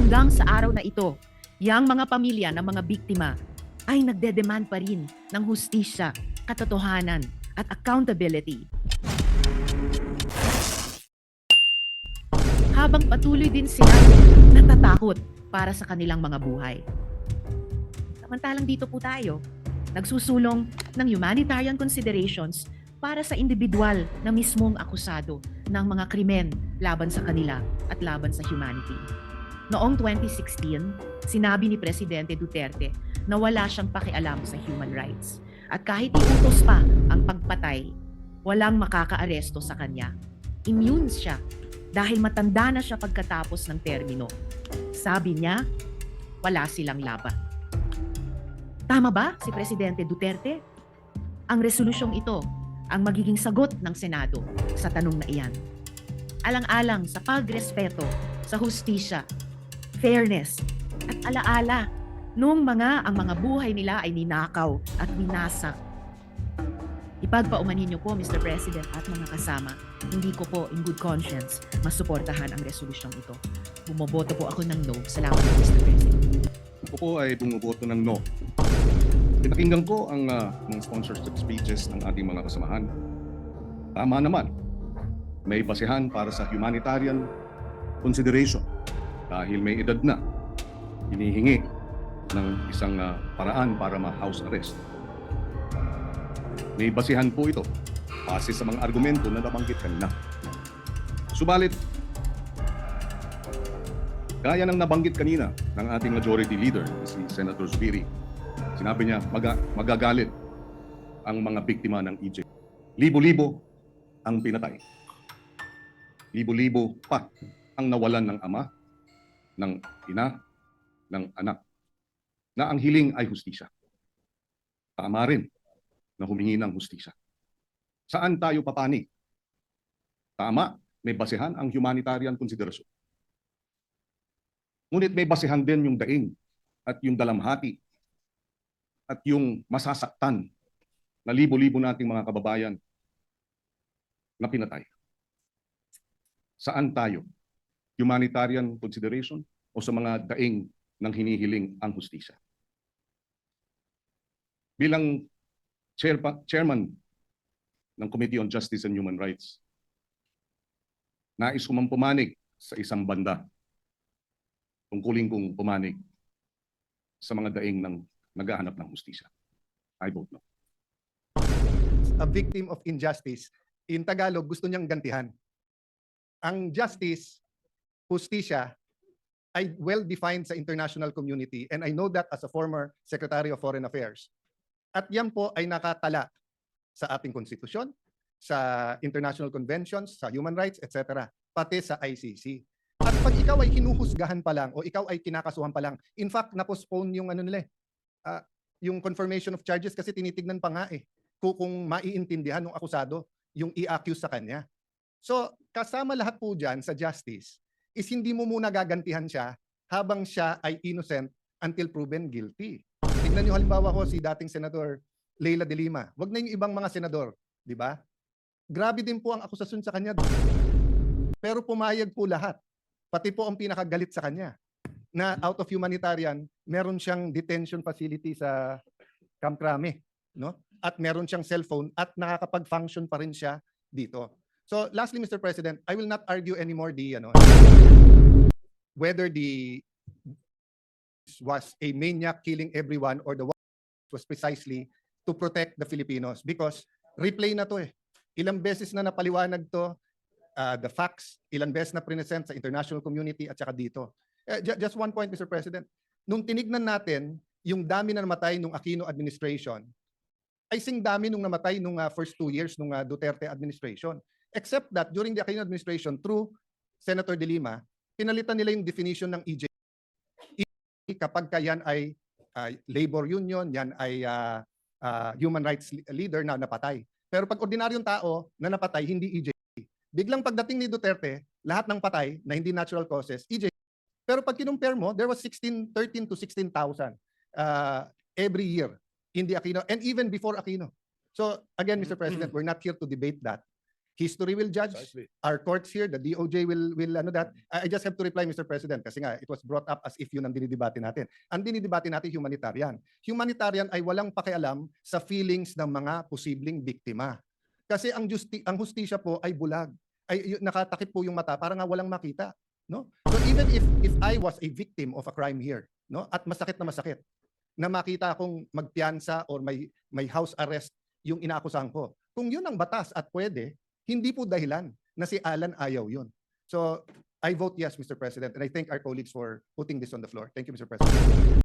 Hanggang sa araw na ito, yang mga pamilya ng mga biktima ay nagdedemand pa rin ng hustisya, katotohanan at accountability. Habang patuloy din sila natatakot para sa kanilang mga buhay. Samantalang dito po tayo, nagsusulong ng humanitarian considerations para sa individual na mismong akusado ng mga krimen laban sa kanila at laban sa humanity. Noong 2016, sinabi ni Presidente Duterte na wala siyang pakialam sa human rights. At kahit iutos pa ang pagpatay, walang makakaaresto sa kanya. Immune siya dahil matanda na siya pagkatapos ng termino. Sabi niya, wala silang laban. Tama ba si Presidente Duterte? Ang resolusyong ito ang magiging sagot ng Senado sa tanong na iyan. Alang-alang sa pagrespeto sa hustisya, fairness, at alaala nung ang mga buhay nila ay ninakaw at winasak. Ipagpaumanhin niyo po, Mr. President at mga kasama, hindi ko po in good conscience masuportahan ang resolusyong ito. Bumoboto po ako ng no. Salamat, Mr. President. Ako po ay bumuboto ng no. Pinakinggan ko ang mga sponsored speeches ng ating mga kasamahan. Tama naman, may basehan para sa humanitarian consideration dahil may edad na, hinihingi ng isang paraan para ma-house arrest. May basihan po ito base sa mga argumento na nabanggit kanina. Subalit, gaya ng nabanggit kanina ng ating majority leader, si Senator Zubiri, sinabi niya magagalit ang mga biktima ng EJ. Libo-libo ang pinatay. Libo-libo pa ang nawalan ng ama, ng ina, ng anak, na ang hiling ay hustisya. Tama rin na humingi ng hustisya. Saan tayo papanig? Tama, may basehan ang humanitarian consideration. Ngunit may basehan din yung daing at yung dalamhati at yung masasaktan na libo-libo nating mga kababayan na pinatay. Saan tayo? Humanitarian consideration o sa mga daing ng hinihiling ang hustisya? Bilang chairman ng Committee on Justice and Human Rights, nais ko mang pumanig sa isang banda. Tungkulin kong pumanig sa mga daing ng naghahanap ng hustisya. I vote no. A victim of injustice, in Tagalog, gusto niyang gantihan. Ang justice, hustisya, ay well-defined sa international community, and I know that as a former Secretary of Foreign Affairs. At yan po ay nakatala sa ating konstitusyon, sa international conventions, sa human rights, etc., pati sa ICC. At pag ikaw ay hinuhusgahan pa lang o ikaw ay kinakasuhan pa lang, in fact, na-postpone yung yung confirmation of charges kasi tinitignan pa nga kung maiintindihan ng akusado yung i-accuse sa kanya. So, kasama lahat po dyan sa justice is hindi mo muna gagantihan siya habang siya ay innocent until proven guilty. Tignan nyo halimbawa ko si dating Senator Leila de Lima. Wag na yung ibang mga senador, di ba? Grabe din po ang akusasyon sa kanya. Pero pumayag po lahat. Pati po ang pinakagalit sa kanya na out of humanitarian, meron siyang detention facility sa Camp Crame, no? At meron siyang cellphone at nakakapag-function pa rin siya dito. So lastly, Mr. President, I will not argue anymore whether the was a maniac killing everyone or the was precisely to protect the Filipinos because replay na to Ilang beses na napaliwanag to, the facts, ilang beses na present sa international community at saka dito. Just one point, Mr. President. Nung tinignan natin yung dami na namatay nung Aquino administration, ay sing dami nung namatay nung first 2 years nung Duterte administration. Except that during the Aquino administration, through Senator De Lima, pinalitan nila yung definition ng EJ. Kapag yan ay labor union, yan ay human rights leader na napatay. Pero pag ordinaryong tao na napatay, hindi EJ. Biglang pagdating ni Duterte, lahat ng patay na hindi natural causes, EJ. Pero pag kinumpare mo, there was 13 to 16,000 every year in the Aquino and even before Aquino. So again, Mr. President, we're not here to debate that. History will judge. Precisely. Our courts here, the DOJ will ano that. I just have to reply, Mr. President, kasi nga it was brought up as if yun ang dinidebate natin. Ang dinidebate natin humanitarian. Humanitarian ay walang pakialam sa feelings ng mga posibleng biktima. Kasi ang hustisya po ay bulag. Nakatakip po yung mata para nga walang makita, no? So even if I was a victim of a crime here, no, at masakit na makita akong magpiyansa or may house arrest yung inaakusahan ko. Kung yun ang batas at pwede, hindi po dahilan na si Alan ayaw yun. So, I vote yes, Mr. President, and I thank our colleagues for putting this on the floor. Thank you, Mr. President.